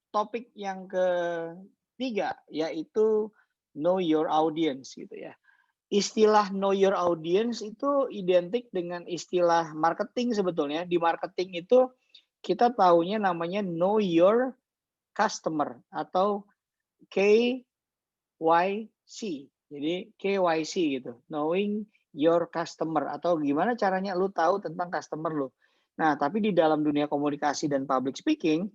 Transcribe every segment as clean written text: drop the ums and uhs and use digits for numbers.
topik yang ketiga, yaitu know your audience gitu ya. Istilah know your audience itu identik dengan istilah marketing sebetulnya. Di marketing itu kita taunya namanya know your customer atau KYC. Jadi KYC gitu, knowing your customer atau gimana caranya lu tahu tentang customer lu. Nah, tapi di dalam dunia komunikasi dan public speaking,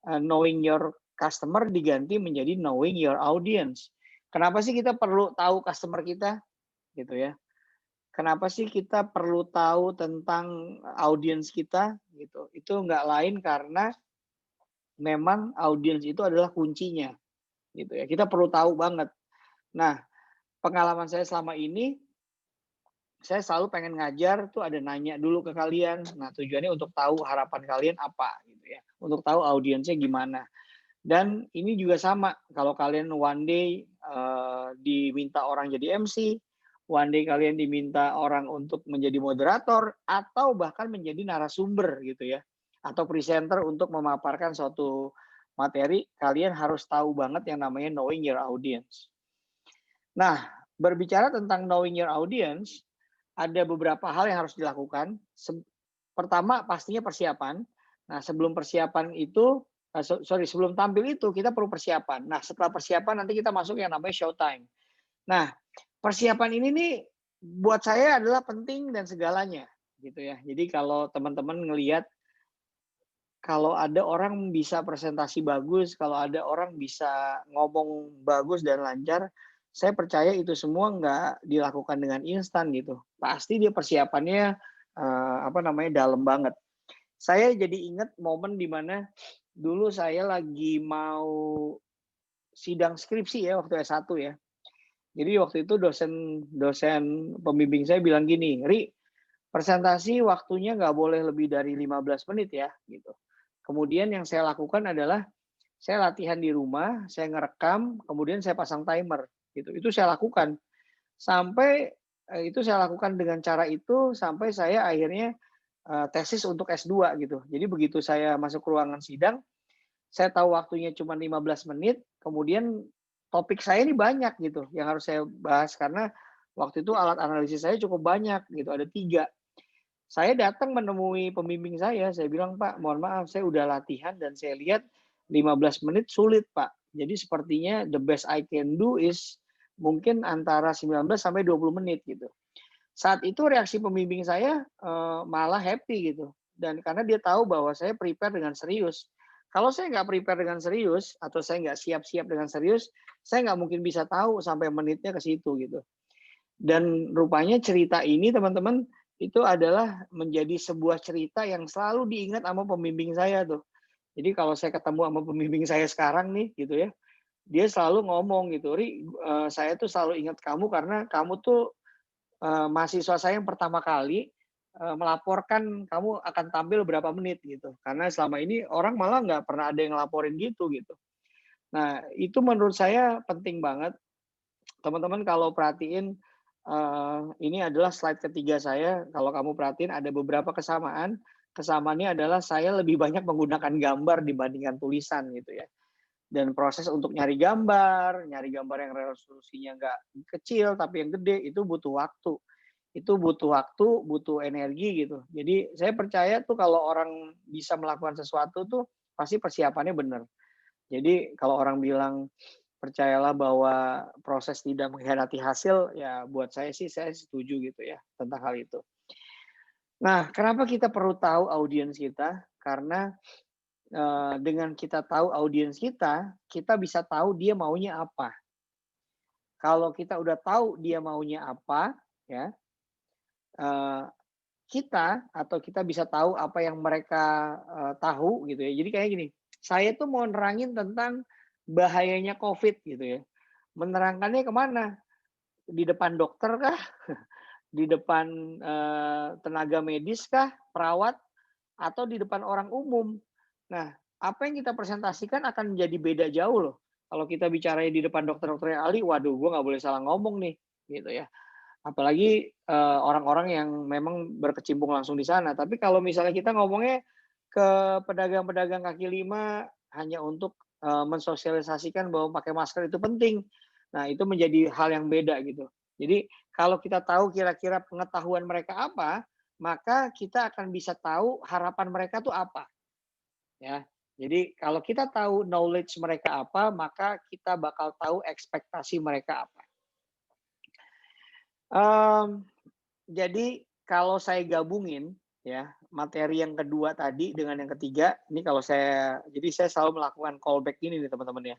knowing your customer diganti menjadi knowing your audience. Kenapa sih kita perlu tahu customer kita gitu ya? Kenapa sih kita perlu tahu tentang audiens kita gitu? Itu nggak lain karena memang audiens itu adalah kuncinya gitu ya. Kita perlu tahu banget. Nah, pengalaman saya selama ini, saya selalu pengen ngajar tuh ada nanya dulu ke kalian. Nah, tujuannya untuk tahu harapan kalian apa gitu ya. Untuk tahu audiensnya gimana. Dan ini juga sama, kalau kalian one day diminta orang jadi MC, one day kalian diminta orang untuk menjadi moderator, atau bahkan menjadi narasumber gitu ya, atau presenter untuk memaparkan suatu materi, kalian harus tahu banget yang namanya knowing your audience. Nah, berbicara tentang knowing your audience, ada beberapa hal yang harus dilakukan. Pertama, pastinya persiapan. Nah, sebelum persiapan itu, sebelum tampil itu kita perlu persiapan. Nah, setelah persiapan nanti kita masuk yang namanya showtime. Nah, persiapan ini nih buat saya adalah penting dan segalanya, gitu ya. Jadi kalau teman-teman ngelihat kalau ada orang bisa presentasi bagus, kalau ada orang bisa ngomong bagus dan lancar, saya percaya itu semua nggak dilakukan dengan instan gitu. Pasti dia persiapannya dalam banget. Saya jadi ingat momen di mana dulu saya lagi mau sidang skripsi ya waktu S1 ya. Jadi waktu itu dosen pembimbing saya bilang gini, "Ri, presentasi waktunya nggak boleh lebih dari 15 menit ya," gitu. Kemudian yang saya lakukan adalah saya latihan di rumah, saya ngerekam, kemudian saya pasang timer gitu. Itu saya lakukan. Sampai itu saya lakukan dengan cara itu sampai saya akhirnya tesis untuk S2 gitu. Jadi begitu saya masuk ke ruangan sidang, saya tahu waktunya cuma 15 menit, kemudian topik saya ini banyak gitu yang harus saya bahas karena waktu itu alat analisis saya cukup banyak gitu, ada 3. Saya datang menemui pembimbing saya bilang, "Pak, mohon maaf saya udah latihan dan saya lihat 15 menit sulit, Pak. Jadi sepertinya the best I can do is mungkin antara 19 sampai 20 menit," gitu. Saat itu reaksi pembimbing saya, malah happy gitu, dan karena dia tahu bahwa saya prepare dengan serius. Kalau saya nggak prepare dengan serius, atau saya nggak siap-siap dengan serius, saya nggak mungkin bisa tahu sampai menitnya ke situ gitu. Dan rupanya cerita ini teman-teman, itu adalah menjadi sebuah cerita yang selalu diingat sama pembimbing saya tuh. Jadi kalau saya ketemu sama pembimbing saya sekarang nih gitu ya, dia selalu ngomong gitu, "Ri, saya tuh selalu ingat kamu karena kamu tuh mahasiswa saya yang pertama kali, melaporkan kamu akan tampil berapa menit gitu, karena selama ini orang malah nggak pernah ada yang ngelaporin gitu." Nah, itu menurut saya penting banget. Teman-teman kalau perhatiin, ini adalah slide ketiga saya, kalau kamu perhatiin ada beberapa kesamaan. Kesamaannya adalah saya lebih banyak menggunakan gambar dibandingkan tulisan gitu ya. Dan proses untuk nyari gambar yang resolusinya nggak kecil tapi yang gede, itu butuh waktu. Itu butuh waktu, butuh energi gitu. Jadi saya percaya tuh kalau orang bisa melakukan sesuatu tuh pasti persiapannya benar. Jadi kalau orang bilang percayalah bahwa proses tidak mengkhianati hasil, ya buat saya sih saya setuju gitu ya tentang hal itu. Nah, kenapa kita perlu tahu audiens kita? Karena dengan kita tahu audiens kita bisa tahu dia maunya apa. Kalau kita udah tahu dia maunya apa, ya, eee, kita bisa tahu apa yang mereka, tahu gitu ya. Jadi kayak gini, saya tuh mau nerangin tentang bahayanya Covid gitu ya. Menerangkannya kemana? Di depan dokter kah? Di depan, tenaga medis kah? Perawat? Atau di depan orang umum? Nah, apa yang kita presentasikan akan menjadi beda jauh loh. Kalau kita bicaranya di depan dokter-dokter yang ahli, waduh gue nggak boleh salah ngomong nih, gitu ya. Apalagi, orang-orang yang memang berkecimpung langsung di sana. Tapi kalau misalnya kita ngomongnya ke pedagang-pedagang kaki lima hanya untuk, mensosialisasikan bahwa pakai masker itu penting. Nah, itu menjadi hal yang beda gitu. Jadi, kalau kita tahu kira-kira pengetahuan mereka apa, maka kita akan bisa tahu harapan mereka tuh apa, ya. Jadi, kalau kita tahu knowledge mereka apa, maka kita bakal tahu ekspektasi mereka apa. Mmm, jadi kalau saya gabungin ya, materi yang kedua tadi dengan yang ketiga, ini kalau saya selalu melakukan callback ini nih teman-teman ya,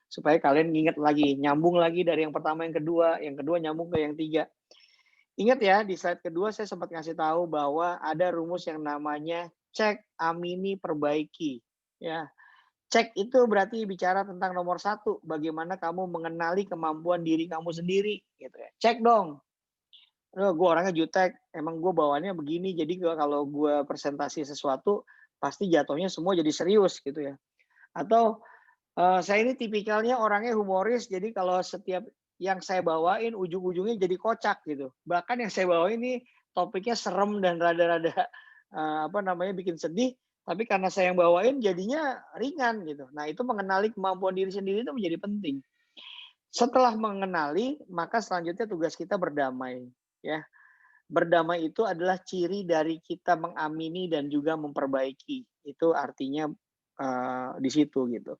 supaya kalian ingat lagi, nyambung lagi dari yang kedua nyambung ke yang tiga. Ingat ya, di slide kedua saya sempat ngasih tahu bahwa ada rumus yang namanya cek, amini, perbaiki. Ya, cek itu berarti bicara tentang nomor satu, bagaimana kamu mengenali kemampuan diri kamu sendiri, gitu ya. Cek dong, gue orangnya jutek, emang gue bawaannya begini, jadi kalau gue presentasi sesuatu, pasti jatuhnya semua jadi serius gitu ya. Atau, saya ini tipikalnya orangnya humoris, jadi kalau setiap yang saya bawain ujung-ujungnya jadi kocak gitu. Bahkan yang saya bawain ini topiknya serem dan rada-rada, apa namanya, bikin sedih, tapi karena saya yang bawain jadinya ringan gitu. Nah, itu mengenali kemampuan diri sendiri itu menjadi penting. Setelah mengenali, maka selanjutnya tugas kita berdamai, ya. Berdamai itu adalah ciri dari kita mengamini dan juga memperbaiki. Itu artinya, di situ gitu.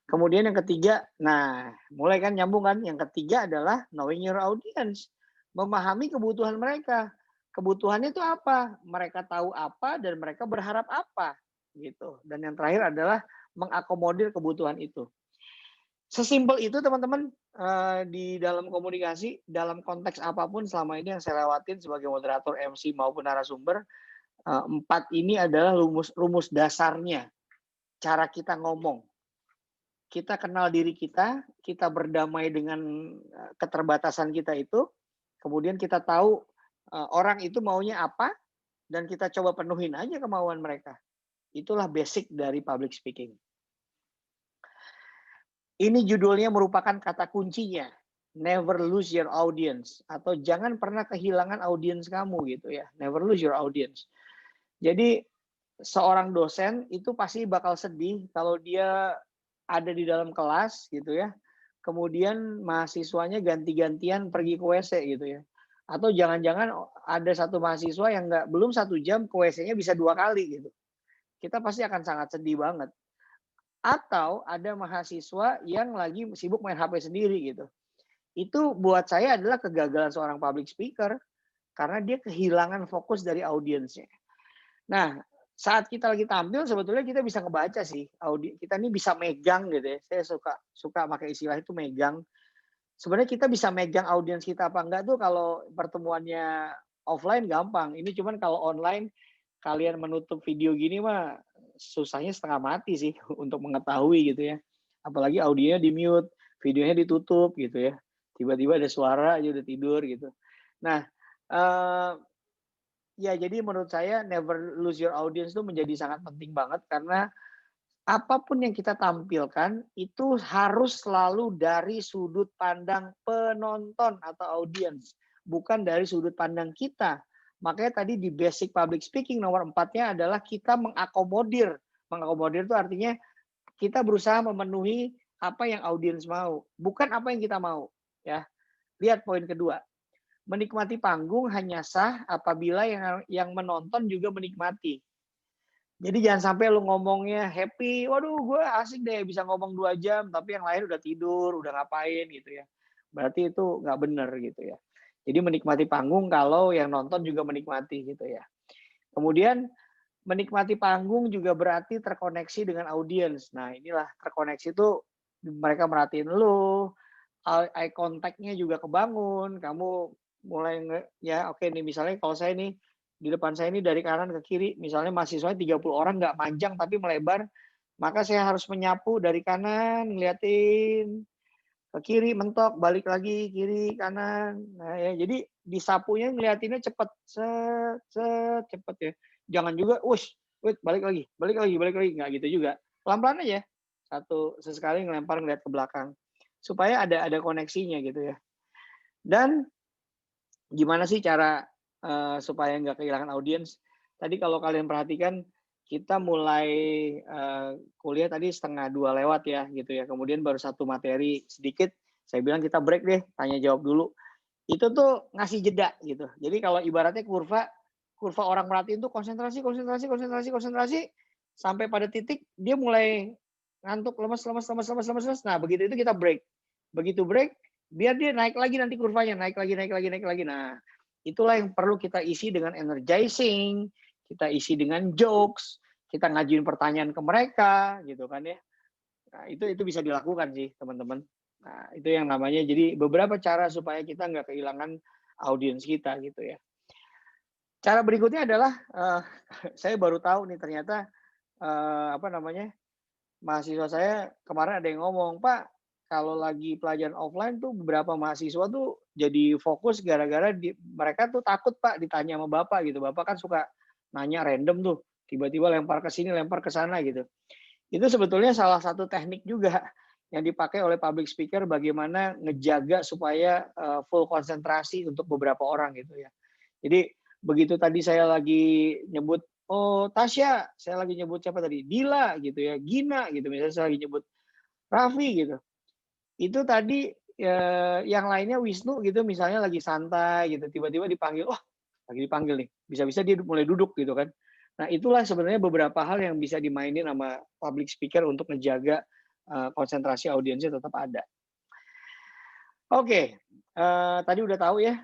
Kemudian yang ketiga, nah mulai kan nyambung kan, yang ketiga adalah knowing your audience, memahami kebutuhan mereka. Kebutuhannya itu apa, mereka tahu apa dan mereka berharap apa, gitu. Dan yang terakhir adalah mengakomodir kebutuhan itu. Sesimpel itu teman-teman, di dalam komunikasi, dalam konteks apapun selama ini yang saya lewatin sebagai moderator, MC, maupun narasumber, 4 ini adalah rumus rumus dasarnya, cara kita ngomong. Kita kenal diri kita berdamai dengan, keterbatasan kita itu, kemudian kita tahu, orang itu maunya apa, dan kita coba penuhin aja kemauan mereka. Itulah basic dari public speaking. Ini judulnya merupakan kata kuncinya, never lose your audience, atau jangan pernah kehilangan audiens kamu gitu ya, never lose your audience. Jadi seorang dosen itu pasti bakal sedih kalau dia ada di dalam kelas gitu ya, kemudian mahasiswanya ganti-gantian pergi ke WC gitu ya. Atau jangan-jangan ada satu mahasiswa yang belum 1 jam ke WC-nya bisa 2 kali gitu. Kita pasti akan sangat sedih banget. Atau ada mahasiswa yang lagi sibuk main HP sendiri gitu. Itu buat saya adalah kegagalan seorang public speaker, karena dia kehilangan fokus dari audiensnya. Nah, saat kita lagi tampil sebetulnya kita bisa ngebaca sih, kita ini bisa megang gitu ya, saya suka suka pakai istilah itu megang. Sebenarnya kita bisa megang audiens kita apa enggak tuh kalau pertemuannya offline gampang, ini cuman kalau online kalian menutup video gini mah susahnya setengah mati sih untuk mengetahui gitu ya. Apalagi audionya di-mute, videonya ditutup gitu ya. Tiba-tiba ada suara aja udah tidur gitu. Nah, eee, ya jadi menurut saya never lose your audience itu menjadi sangat penting banget karena apapun yang kita tampilkan itu harus selalu dari sudut pandang penonton atau audiens, bukan dari sudut pandang kita. Makanya tadi di basic public speaking nomor 4-nya adalah kita mengakomodir. Mengakomodir itu artinya kita berusaha memenuhi apa yang audiens mau, bukan apa yang kita mau, ya. Lihat poin kedua, menikmati panggung hanya sah apabila yang menonton juga menikmati. Jadi jangan sampai lu ngomongnya happy, "Waduh gue asik deh bisa ngomong 2 jam," tapi yang lain udah tidur, udah ngapain gitu ya. Berarti itu nggak bener gitu ya. Jadi menikmati panggung kalau yang nonton juga menikmati gitu ya. Kemudian menikmati panggung juga berarti terkoneksi dengan audiens. Nah inilah terkoneksi itu mereka merhatiin lu, eye contact-nya juga kebangun, kamu mulai ya oke nih misalnya kalau saya nih, di depan saya ini dari kanan ke kiri, misalnya mahasiswanya 30 orang nggak panjang tapi melebar, maka saya harus menyapu dari kanan, ngeliatin, ke kiri mentok, balik lagi, kiri, kanan. Nah ya, jadi disapunya ngeliatinnya cepet, set set, cepet ya. Jangan juga, wush, wait, balik lagi, balik lagi, nggak gitu juga. Pelan-pelan aja, sesekali ngelempar ngeliat ke belakang. Supaya ada koneksinya gitu ya. Dan gimana sih cara, supaya nggak kehilangan audiens? Tadi kalau kalian perhatikan kita mulai kuliah tadi 1:30 lewat ya gitu ya. Kemudian baru satu materi sedikit, saya bilang kita break deh, tanya jawab dulu. Itu tuh ngasih jeda gitu. Jadi kalau ibaratnya kurva orang merhatiin tuh konsentrasi, konsentrasi, konsentrasi, konsentrasi, sampai pada titik dia mulai ngantuk, lemes, lemes, lemes, lemes, lemes, lemes. Nah begitu itu kita break. Begitu break, biar dia naik lagi nanti kurvanya, naik lagi, naik lagi, naik lagi. Nah itulah yang perlu kita isi dengan energizing, kita isi dengan jokes, kita ngajuin pertanyaan ke mereka gitu kan ya. Nah, itu bisa dilakukan sih teman-teman. Nah, itu yang namanya jadi beberapa cara supaya kita nggak kehilangan audiens kita gitu ya. Cara berikutnya adalah saya baru tahu nih ternyata apa namanya, mahasiswa saya kemarin ada yang ngomong, "Pak, kalau lagi pelajaran offline tuh beberapa mahasiswa tuh jadi fokus gara-gara mereka tuh takut Pak ditanya sama Bapak gitu. Bapak kan suka nanya random tuh, tiba-tiba lempar ke sini, lempar ke sana gitu." Itu sebetulnya salah satu teknik juga yang dipakai oleh public speaker bagaimana ngejaga supaya full konsentrasi untuk beberapa orang gitu ya. Jadi begitu tadi saya lagi nyebut, oh Tasya, saya lagi nyebut siapa tadi? Dila gitu ya, Gina gitu misalnya saya lagi nyebut Raffi gitu. Itu tadi yang lainnya Wisnu gitu misalnya lagi santai gitu, tiba-tiba dipanggil, oh lagi dipanggil nih, bisa-bisa dia mulai duduk gitu kan. Nah itulah sebenarnya beberapa hal yang bisa dimainin sama public speaker untuk menjaga konsentrasi audiensnya tetap ada. Oke, tadi udah tahu ya,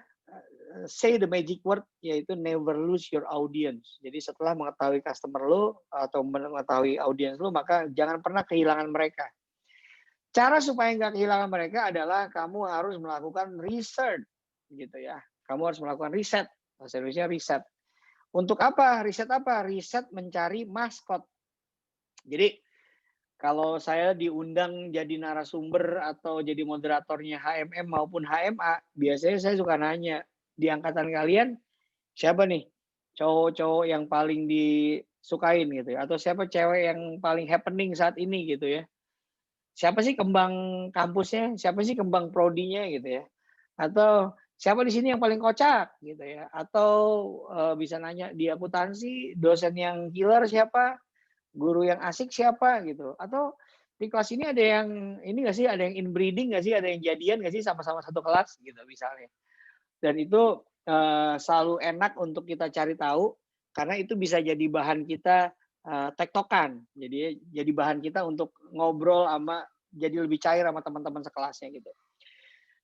say the magic word yaitu never lose your audience. Jadi setelah mengetahui customer lo atau mengetahui audiens lo, maka jangan pernah kehilangan mereka. Cara supaya nggak kehilangan mereka adalah kamu harus melakukan research gitu ya. Kamu harus melakukan riset, bahasa Indonesia riset. Untuk apa? Riset apa? Riset mencari maskot. Jadi kalau saya diundang jadi narasumber atau jadi moderatornya HMM maupun HMA, biasanya saya suka nanya, di angkatan kalian siapa nih cowok-cowok yang paling disukain gitu ya, atau siapa cewek yang paling happening saat ini gitu ya. Siapa sih kembang kampusnya, siapa sih kembang prodinya gitu ya. Atau siapa di sini yang paling kocak gitu ya. Atau bisa nanya di akuntansi dosen yang killer siapa, guru yang asik siapa gitu. Atau di kelas ini ada yang ini nggak sih, ada yang inbreeding nggak sih, ada yang jadian nggak sih sama-sama satu kelas gitu misalnya. Dan itu selalu enak untuk kita cari tahu karena itu bisa jadi bahan kita tektokan. Jadi bahan kita untuk ngobrol sama jadi lebih cair sama teman-teman sekelasnya gitu.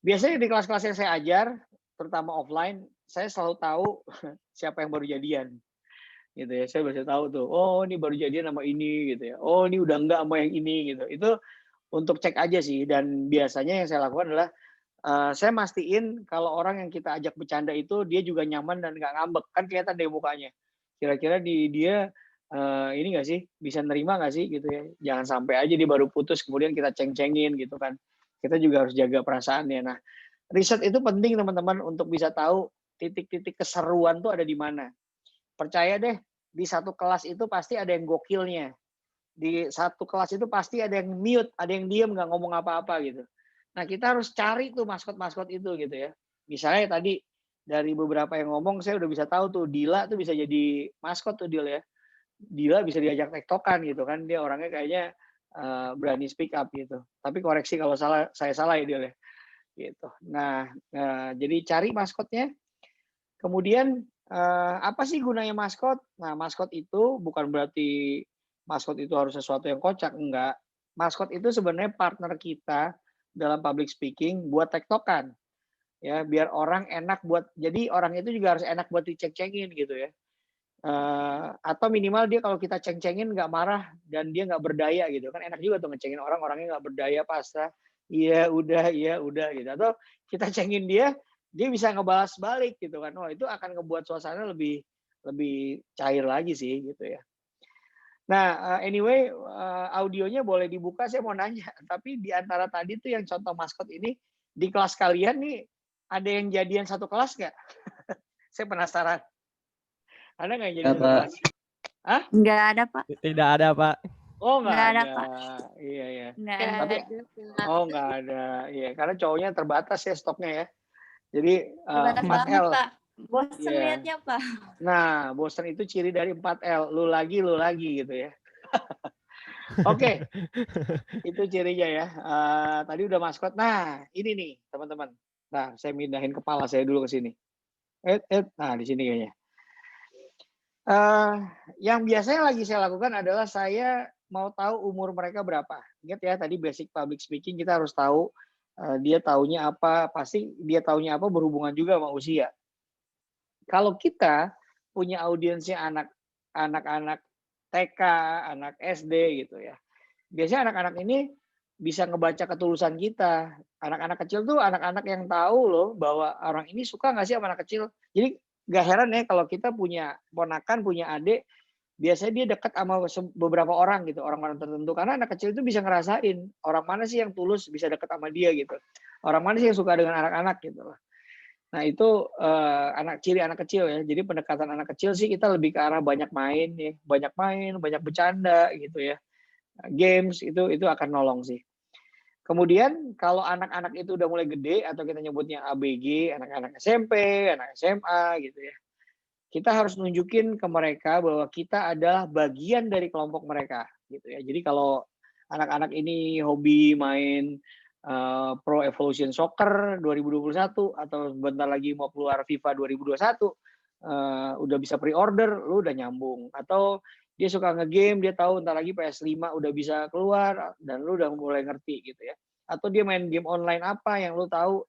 Biasanya di kelas-kelas yang saya ajar, terutama offline, saya selalu tahu siapa yang baru jadian gitu ya. Saya bisa tahu tuh, oh ini baru jadian sama ini gitu ya. Oh ini udah enggak sama yang ini gitu. Itu untuk cek aja sih, dan biasanya yang saya lakukan adalah saya mastiin kalau orang yang kita ajak bercanda itu dia juga nyaman dan nggak ngambek, kan kelihatan dari mukanya. Kira-kira dia ini nggak sih, bisa nerima nggak sih gitu ya. Jangan sampai aja dia baru putus kemudian kita ceng-cengin gitu kan. Kita juga harus jaga perasaannya. Nah, riset itu penting teman-teman untuk bisa tahu titik-titik keseruan tuh ada di mana. Percaya deh, di satu kelas itu pasti ada yang gokilnya. Di satu kelas itu pasti ada yang mute, ada yang diem nggak ngomong apa-apa gitu. Nah kita harus cari tuh maskot-maskot itu gitu ya. Misalnya tadi dari beberapa yang ngomong saya udah bisa tahu tuh Dila tuh bisa jadi maskot tuh Dila ya. Dila bisa diajak tektokan gitu kan, dia orangnya kayaknya berani speak up gitu. Tapi koreksi kalau salah, saya salah ya Dila ya. Gitu. Nah, jadi cari maskotnya. Kemudian apa sih gunanya maskot? Nah maskot itu bukan berarti maskot itu harus sesuatu yang kocak, enggak. Maskot itu sebenarnya partner kita dalam public speaking buat tektokan. Ya, biar orang enak buat, jadi orang itu juga harus enak buat diceng-cengin gitu ya. Atau minimal dia kalau kita ceng-cengin nggak marah dan dia nggak berdaya gitu kan, enak juga tuh ngecengin orang, orangnya nggak berdaya, pasrah, iya udah gitu. Atau kita cengin dia bisa ngebalas balik gitu kan. Oh itu akan ngebuat suasana lebih lebih cair lagi sih gitu ya. Nah, anyway, audionya boleh dibuka, saya mau nanya, tapi di antara tadi tuh yang contoh maskot ini, di kelas kalian nih, ada yang jadian satu kelas nggak? Saya penasaran. Ada nggak yang Ya, jadian satu Pak. kelas? Hah? Nggak ada, Pak. Tidak ada, Pak. Oh, nggak Nggak ada, ada. Pak. Iya, iya. Nggak Tapi, ada. oh nggak ada. Iya, karena cowoknya terbatas ya stoknya ya. Jadi Terbatas Mas banget, L, Pak. Bosen Iya. lihatnya, Pak. Nah, bosan itu ciri dari 4L, lu lagi gitu ya. Oke, itu cirinya ya. Tadi udah maskot. Nah, ini nih teman-teman. Nah, saya mindahin kepala saya dulu ke sini. Nah di sini kayaknya. Eee, yang biasanya lagi saya lakukan adalah saya mau tahu umur mereka berapa. Ingat ya tadi basic public speaking kita harus tahu, dia taunya apa, pasti dia taunya apa berhubungan juga sama usia. Kalau kita punya audiensnya anak-anak TK, anak SD gitu ya, biasanya anak-anak ini bisa ngebaca ketulusan kita. Anak-anak kecil tuh anak-anak yang tahu loh bahwa orang ini suka nggak sih sama anak kecil. Jadi nggak heran ya kalau kita punya ponakan, punya adik, biasanya dia dekat sama beberapa orang gitu, orang-orang tertentu. Karena anak kecil itu bisa ngerasain orang mana sih yang tulus bisa dekat sama dia gitu. Orang mana sih yang suka dengan anak-anak gitu loh. Nah itu, ciri anak kecil ya. Jadi pendekatan anak kecil sih kita lebih ke arah banyak main ya, banyak main, banyak bercanda gitu ya. Games itu akan nolong sih. Kemudian kalau anak-anak itu udah mulai gede atau kita nyebutnya ABG, anak-anak SMP, anak SMA gitu ya. Kita harus nunjukin ke mereka bahwa kita adalah bagian dari kelompok mereka gitu ya. Jadi kalau anak-anak ini hobi main, Pro Evolution Soccer 2021 atau sebentar lagi mau keluar FIFA 2021, udah bisa pre-order, lu udah nyambung. Atau dia suka nge-game, dia tahu entar lagi PS5 udah bisa keluar dan lu udah mulai ngerti gitu ya. Atau dia main game online apa yang lu tahu,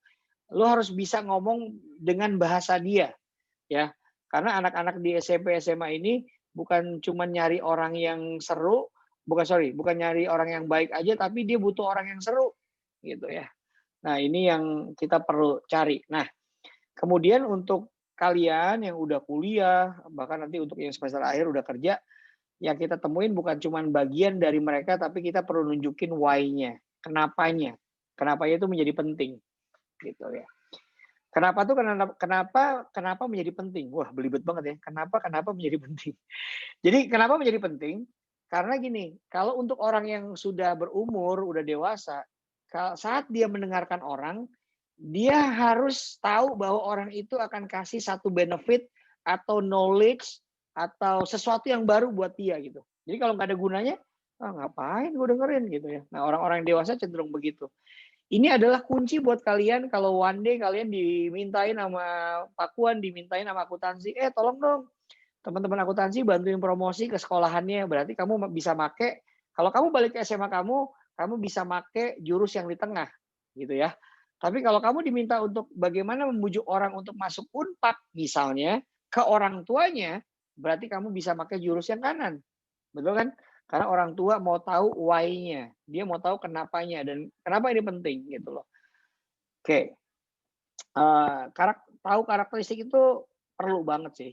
lu harus bisa ngomong dengan bahasa dia ya. Karena anak-anak di SMP, SMA ini bukan cuma nyari orang yang seru, bukan nyari orang yang baik aja, tapi dia butuh orang yang seru gitu ya. Nah, ini yang kita perlu cari. Nah, kemudian untuk kalian yang udah kuliah, bahkan nanti untuk yang semester akhir udah kerja, yang kita temuin bukan cuma bagian dari mereka, tapi kita perlu nunjukin why-nya, kenapanya. Kenapanya itu menjadi penting, gitu ya. Kenapa menjadi penting? Wah, belibet banget ya. Kenapa menjadi penting? Jadi kenapa menjadi penting? Karena gini, kalau untuk orang yang sudah berumur, udah dewasa, saat dia mendengarkan orang, dia harus tahu bahwa orang itu akan kasih satu benefit atau knowledge atau sesuatu yang baru buat dia gitu. Jadi kalau nggak ada gunanya, ah ngapain gue dengerin gitu ya. Nah orang-orang dewasa cenderung begitu. Ini adalah kunci buat kalian kalau one day kalian dimintain sama Pakuan, dimintain sama akuntansi, tolong dong teman-teman akuntansi bantuin promosi ke sekolahannya." Berarti kamu bisa make, kalau kamu balik ke SMA kamu, kamu bisa make jurus yang di tengah, gitu ya. Tapi kalau kamu diminta untuk bagaimana membujuk orang untuk masuk Unpad misalnya, ke orang tuanya, berarti kamu bisa pakai jurus yang kanan, betul kan? Karena orang tua mau tahu why-nya, dia mau tahu kenapanya dan kenapa ini penting gitu loh. Oke, tahu karakteristik itu perlu banget sih.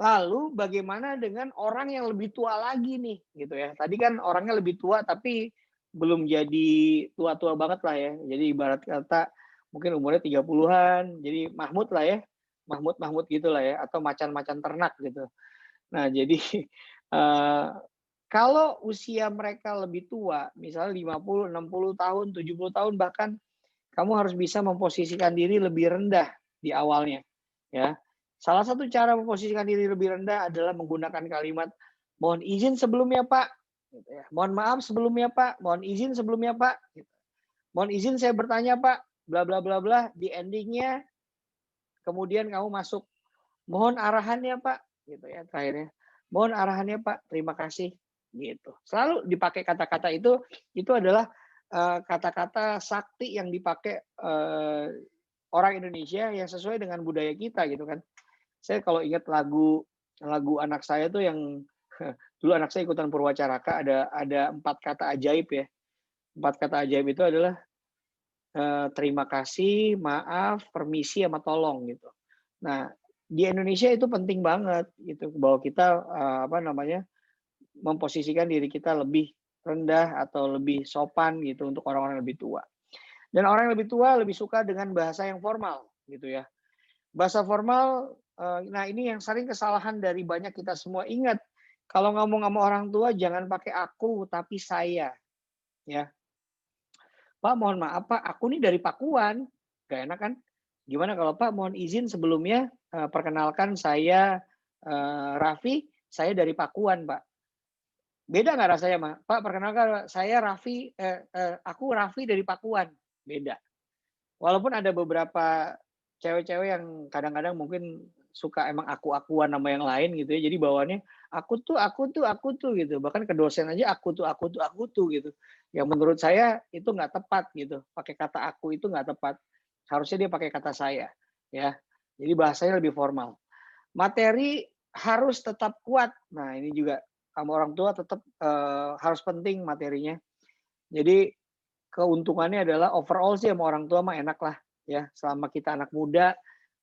Lalu bagaimana dengan orang yang lebih tua lagi nih, gitu ya. Tadi kan orangnya lebih tua tapi belum jadi tua-tua banget lah ya. Jadi ibarat kata mungkin umurnya 30-an, jadi Mahmud lah ya, Mahmud-Mahmud gitulah ya, atau macan-macan ternak gitu. Nah jadi, eee, kalau usia mereka lebih tua, misalnya 50, 60 tahun, 70 tahun bahkan, kamu harus bisa memposisikan diri lebih rendah di awalnya, ya. Salah satu cara memposisikan diri lebih rendah adalah menggunakan kalimat, "Mohon izin sebelumnya, Pak," gitu ya. "Mohon maaf sebelumnya, Pak. Mohon izin sebelumnya, Pak," gitu. "Mohon izin saya bertanya, Pak, bla bla bla bla," di ending-nya kemudian kamu masuk, "Mohon arahannya, Pak," gitu ya terakhirnya. "Mohon arahannya, Pak. Terima kasih." Gitu. Selalu dipakai kata-kata itu adalah, kata-kata sakti yang dipakai, orang Indonesia yang sesuai dengan budaya kita gitu kan. Saya kalau ingat lagu lagu anak saya tuh yang dulu anak saya ikutan Purwacaraka ada 4 kata ajaib ya. 4 kata ajaib itu adalah, terima kasih, maaf, permisi, sama tolong gitu. Nah, di Indonesia itu penting banget gitu bahwa kita, apa namanya, memposisikan diri kita lebih rendah atau lebih sopan gitu untuk orang-orang lebih tua. Dan orang yang lebih tua lebih suka dengan bahasa yang formal gitu ya. Bahasa formal, nah ini yang sering kesalahan dari banyak kita semua. Ingat, kalau ngomong sama orang tua jangan pakai aku, tapi saya, ya. "Pak, mohon maaf Pak, aku nih dari Pakuan." Gak enak kan? Gimana kalau Pak mohon izin sebelumnya, perkenalkan saya, Raffi, saya dari Pakuan Pak. Beda nggak rasanya Pak perkenalkan saya Raffi, aku Raffi dari Pakuan, beda. Walaupun ada beberapa cewek-cewek yang kadang-kadang mungkin suka emang aku-akuan sama yang lain gitu ya, jadi bawaannya, "Aku tuh," gitu, bahkan ke dosen aja, "Aku tuh," gitu. Yang menurut saya itu nggak tepat gitu, pakai kata "aku" itu nggak tepat. Harusnya dia pakai kata "saya", ya. Jadi bahasanya lebih formal. Materi harus tetap kuat. Nah, ini juga sama orang tua tetap, harus penting materinya. Jadi keuntungannya adalah overall sih sama orang tua mah enak lah ya, selama kita anak muda.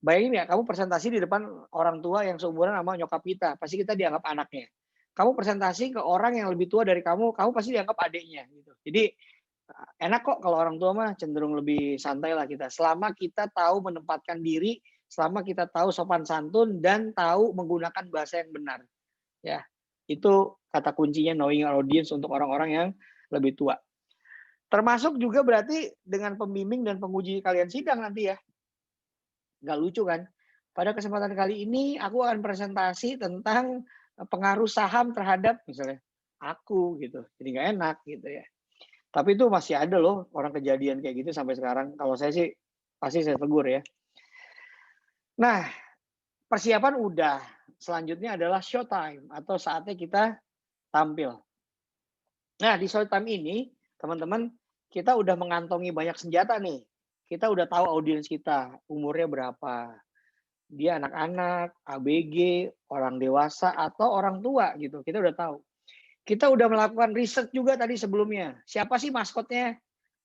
Bayangin ya, kamu presentasi di depan orang tua yang seumuran sama nyokap kita, pasti kita dianggap anaknya. Kamu presentasi ke orang yang lebih tua dari kamu pasti dianggap adiknya gitu. Jadi enak kok kalau orang tua mah cenderung lebih santai lah kita. Selama kita tahu menempatkan diri, selama kita tahu sopan santun dan tahu menggunakan bahasa yang benar. Ya, itu kata kuncinya knowing your audience untuk orang-orang yang lebih tua. Termasuk juga berarti dengan pembimbing dan penguji kalian sidang nanti ya. Nggak lucu kan? Pada kesempatan kali ini aku akan presentasi tentang pengaruh saham terhadap misalnya aku gitu. Jadi nggak enak gitu ya. Tapi itu masih ada loh orang kejadian kayak gitu sampai sekarang. Kalau saya sih pasti saya tegur ya. Nah, persiapan udah. Selanjutnya adalah showtime atau saatnya kita tampil. Nah, di showtime ini, teman-teman, kita udah mengantongi banyak senjata nih. Kita udah tahu audiens kita, umurnya berapa. Dia anak-anak, ABG, orang dewasa, atau orang tua gitu. Kita udah tahu. Kita udah melakukan riset juga tadi sebelumnya. Siapa sih maskotnya?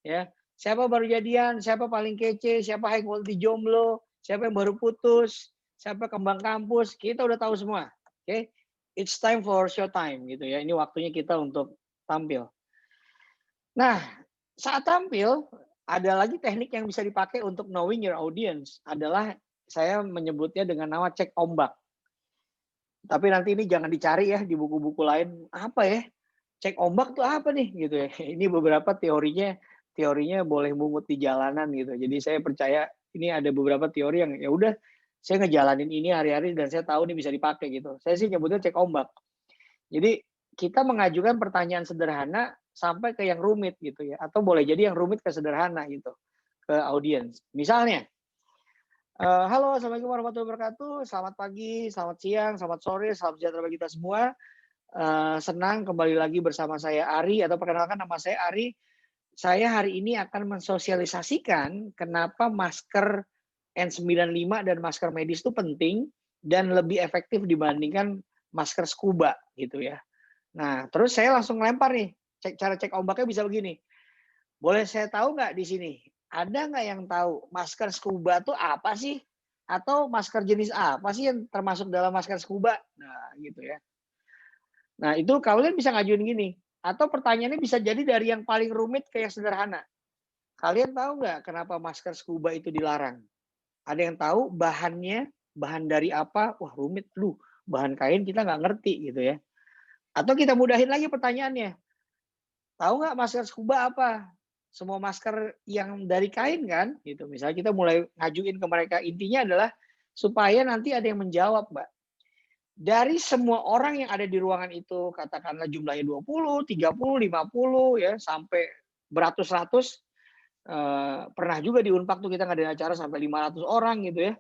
Ya, siapa baru jadian, siapa paling kece, siapa high quality jomblo, siapa yang baru putus, siapa kembang kampus, kita udah tahu semua. Oke, it's time for showtime gitu ya. Ini waktunya kita untuk tampil. Nah, saat tampil, ada lagi teknik yang bisa dipakai untuk knowing your audience, adalah saya menyebutnya dengan nama cek ombak. Tapi nanti ini jangan dicari ya di buku-buku lain, apa ya, cek ombak tuh apa nih gitu ya. Ini beberapa teorinya teorinya boleh mungut di jalanan gitu. Jadi saya percaya ini ada beberapa teori yang ya udah saya ngejalanin ini hari-hari dan saya tahu ini bisa dipakai gitu. Saya sih nyebutnya cek ombak. Jadi kita mengajukan pertanyaan sederhana sampai ke yang rumit gitu ya, atau boleh jadi yang rumit ke sederhana gitu, ke audiens. Misalnya, "Halo, assalamualaikum warahmatullahi wabarakatuh. Selamat pagi, selamat siang, selamat sore, salam sejahtera bagi kita semua. Senang kembali lagi bersama saya Ari," atau perkenalkan nama saya Ari. "Saya hari ini akan mensosialisasikan kenapa masker N95 dan masker medis itu penting dan lebih efektif dibandingkan masker scuba," gitu ya. Nah, terus saya langsung lempar nih, cara cek ombaknya bisa begini, "Boleh saya tahu nggak di sini, ada nggak yang tahu masker scuba tuh apa sih? Atau masker jenis apa sih yang termasuk dalam masker scuba?" Nah, gitu ya. Nah, itu kalian bisa ngajuin gini, atau pertanyaannya bisa jadi dari yang paling rumit ke yang sederhana. "Kalian tahu nggak kenapa masker scuba itu dilarang? Ada yang tahu bahannya, bahan dari apa?" Wah, rumit, "Aduh, bahan kain kita nggak ngerti," gitu ya. Atau kita mudahin lagi pertanyaannya, "Tahu nggak masker scuba apa? Semua masker yang dari kain kan?" Gitu. Misalnya kita mulai ngajuin ke mereka. Intinya adalah supaya nanti ada yang menjawab, Mbak. Dari semua orang yang ada di ruangan itu, katakanlah jumlahnya 20, 30, 50 ya, sampai beratus-ratus, pernah juga di Unpad tuh kita ngadain acara sampai 500 orang gitu ya.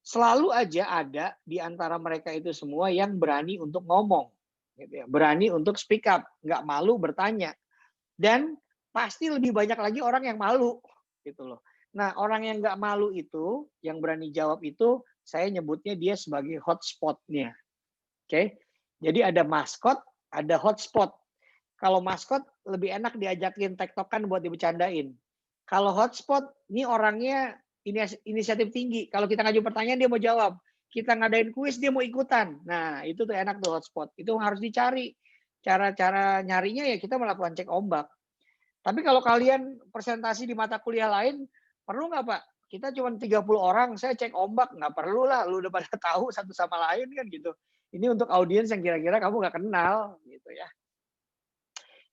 Selalu aja ada di antara mereka itu semua yang berani untuk ngomong, gitu ya, berani untuk speak up, nggak malu bertanya. Dan pasti lebih banyak lagi orang yang malu, gitu loh. Nah, orang yang nggak malu itu, yang berani jawab itu, saya nyebutnya dia sebagai hotspot-nya. Oke. Jadi ada maskot, ada hotspot. Kalau maskot lebih enak diajakin tektokan buat dibecandain. Kalau hotspot, ini orangnya inisiatif tinggi. Kalau kita ngaju pertanyaan dia mau jawab. Kita ngadain kuis dia mau ikutan. Nah, itu tuh enak tuh hotspot. Itu harus dicari. Cara-cara nyarinya ya kita melakukan cek ombak. Tapi kalau kalian presentasi di mata kuliah lain, perlu nggak Pak? Kita cuma 30 orang, saya cek ombak. Nggak perlu lah, lu udah pada tahu satu sama lain kan gitu. Ini untuk audiens yang kira-kira kamu nggak kenal gitu ya.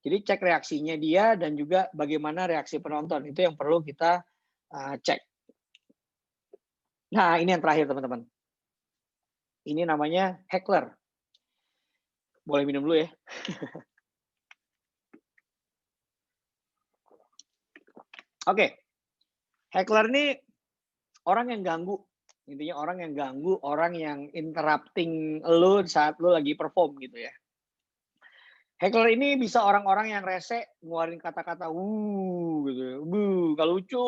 Jadi cek reaksinya dia dan juga bagaimana reaksi penonton. Itu yang perlu kita cek. Nah, ini yang terakhir teman-teman. Ini namanya heckler. Boleh minum dulu ya. Oke, heckler ini orang yang ganggu. Intinya orang yang ganggu, orang yang interrupting lu saat lu lagi perform gitu ya. Heckler ini bisa orang-orang yang rese ngeluarin kata-kata, gitu ya, gak lucu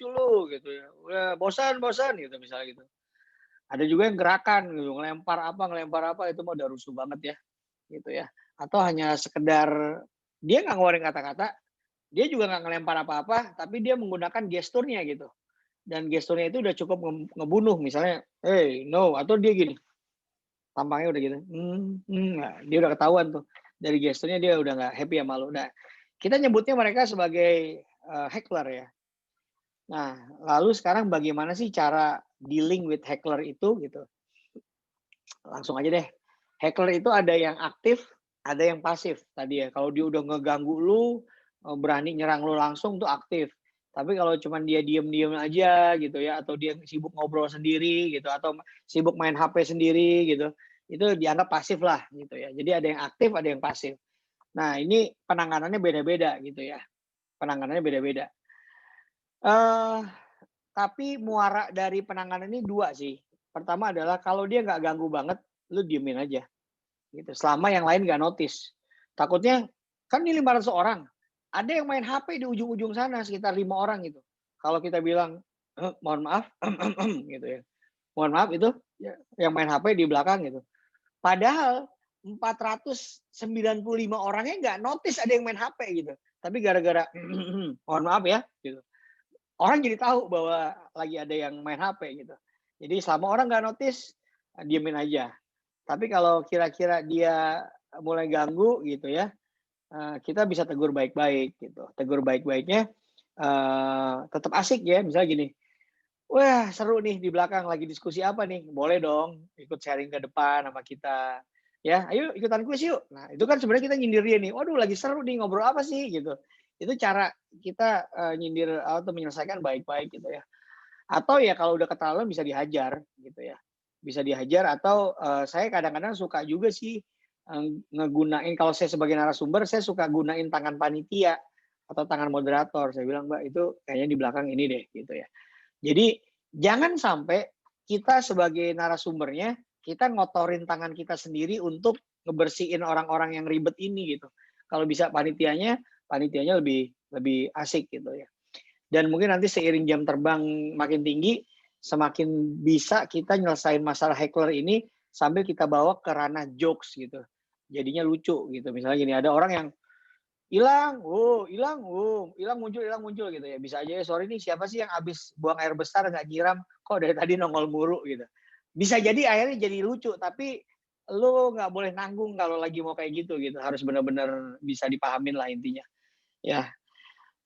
lu," gitu ya, "Udah bosan bosan," gitu misalnya gitu. Ada juga yang gerakan gitu, ngelempar apa, itu mah udah rusuh banget ya, gitu ya. Atau hanya sekedar dia nggak ngeluarin kata-kata, dia juga nggak ngelempar apa-apa, tapi dia menggunakan gesturnya gitu. Dan gesturnya itu udah cukup ngebunuh, misalnya, "Hey, no," atau dia gini, tampangnya udah gitu, nah, dia udah ketahuan tuh, dari gesturnya dia udah nggak happy sama lu. Nah, kita nyebutnya mereka sebagai, heckler ya. Nah, lalu sekarang bagaimana sih cara dealing with heckler itu gitu? Langsung aja deh, heckler itu ada yang aktif, ada yang pasif tadi ya. Kalau dia udah ngeganggu lu, berani nyerang lu langsung tuh aktif. Tapi kalau cuman dia diem-diem aja gitu ya, atau dia sibuk ngobrol sendiri gitu, atau sibuk main HP sendiri gitu, itu dianggap pasif lah gitu ya. Jadi ada yang aktif, ada yang pasif. Nah, ini penanganannya beda-beda gitu ya, penanganannya beda-beda. Eee, tapi muara dari penanganan ini 2 sih. Pertama adalah kalau dia nggak ganggu banget, lu diemin aja. Gitu, selama yang lain nggak notice. Takutnya, kan ini 500 orang, ada yang main HP di ujung-ujung sana sekitar 5 orang gitu. Kalau kita bilang, "Mohon maaf," gitu ya, "mohon maaf itu ya yang main HP di belakang," gitu. Padahal 495 orangnya nggak notice ada yang main HP gitu. Tapi gara-gara, "Mohon maaf ya," gitu, orang jadi tahu bahwa lagi ada yang main HP gitu. Jadi selama orang nggak notice, diemin aja. Tapi kalau kira-kira dia mulai ganggu gitu ya, kita bisa tegur baik-baik gitu. Tegur baik-baiknya, tetap asik ya, misalnya gini, "Wah seru nih di belakang lagi diskusi apa nih? Boleh dong ikut sharing ke depan sama kita. Ya, ayo ikutan kuis yuk." Nah itu kan sebenarnya kita nyindir dia nih, "Waduh lagi seru nih, ngobrol apa sih?" Gitu. Itu cara kita, nyindir atau menyelesaikan baik-baik gitu ya. Atau ya kalau udah keterlaluan bisa dihajar gitu ya. Bisa dihajar atau, saya kadang-kadang suka juga sih, ngegunain kalau saya sebagai narasumber, saya suka gunain tangan panitia atau tangan moderator. Saya bilang, "Mbak, itu kayaknya di belakang ini deh," gitu ya. Jadi jangan sampai kita sebagai narasumbernya, kita ngotorin tangan kita sendiri untuk ngebersihin orang-orang yang ribet ini gitu. Kalau bisa panitianya, panitianya lebih lebih asik gitu ya. Dan mungkin nanti seiring jam terbang makin tinggi, semakin bisa kita nyelesain masalah heckler ini sambil kita bawa ke ranah jokes gitu. Jadinya lucu gitu. Misalnya gini, ada orang yang hilang muncul gitu ya. Bisa aja, "Sorry nih siapa sih yang habis buang air besar nggak nyiram, kok dari tadi nongol mulu," gitu. Bisa jadi akhirnya jadi lucu, tapi lu nggak boleh nanggung kalau lagi mau kayak gitu. Harus benar-benar bisa dipahamin lah intinya. Ya,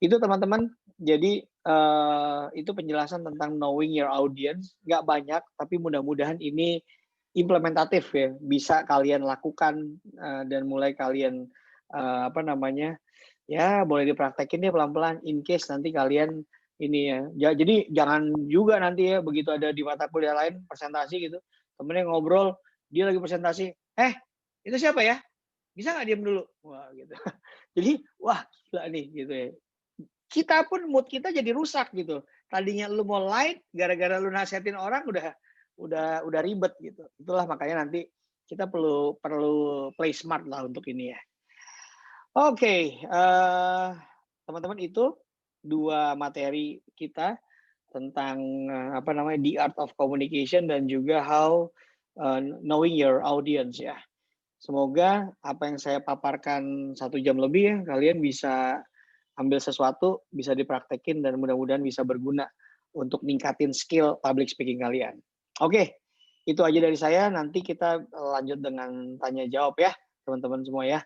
itu teman-teman, jadi, itu penjelasan tentang knowing your audience, nggak banyak, tapi mudah-mudahan ini implementatif ya, bisa kalian lakukan, dan mulai kalian, apa namanya, ya boleh dipraktekin deh pelan-pelan in case nanti kalian ini ya, jadi jangan juga nanti ya begitu ada di mata kuliah lain presentasi gitu, temennya ngobrol, dia lagi presentasi, "Eh, itu siapa ya? Bisa nggak diem dulu?" Wah gitu. Jadi, wah gila nih gitu ya. Kita pun mood kita jadi rusak gitu. Tadinya lu mau light, gara-gara lu nasihatin orang udah ribet gitu. Itulah makanya nanti kita perlu perlu play smart lah untuk ini ya. Oke, teman-teman itu 2 materi kita tentang, apa namanya, The Art of Communication dan juga how, knowing your audience ya. Semoga apa yang saya paparkan 1 jam lebih ya, kalian bisa ambil sesuatu, bisa dipraktekin dan mudah-mudahan bisa berguna untuk ningkatin skill public speaking kalian. Oke, itu aja dari saya, nanti kita lanjut dengan tanya jawab ya, teman-teman semua ya.